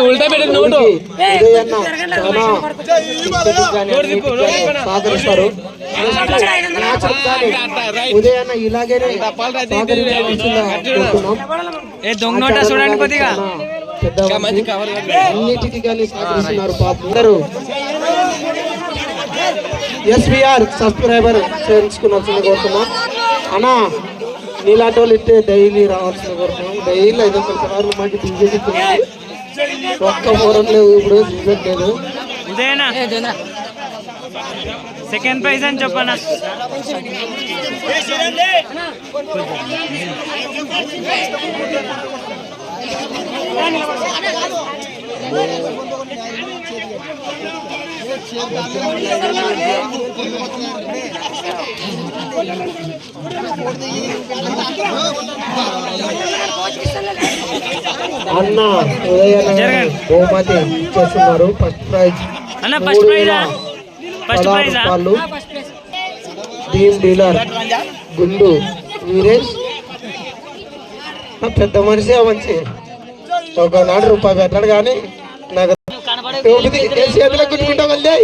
ఉల్టా పెట్టి నోటు సహకరిస్తారు. ఉదయన్న ఇలాగే అన్నిటికీ కానీ సహకరిస్తున్నారు అందరూ. ఎస్విఆర్ సబ్స్క్రైబర్ చేయించుకున్నాల్సింది కోరుతున్నాం అన్నా. నీలాంటి వాళ్ళు ఇట్టే డైలీ రావాల్సింది కోరుతున్నాం. డైలీ 500 సార్లు మంచి బిజెపి ఒక్క ఫోరం లేవు, ఇప్పుడు బిజెపి లేదు. సెకండ్ ప్రైజ్ అని చెప్పనా? అన్న ఉదయన బహుమతి చేస్తున్నారు. ఫస్ట్ ప్రైజ్ రూపాయలు. టీమ్ డీలర్ గుండు వీరేష్ పెద్ద మనిషి మంచి ఒకనాడు రూపాయి పెట్టాడు కానీ నాకు చేతులకు గుర్తుకుంటా మళ్ళీ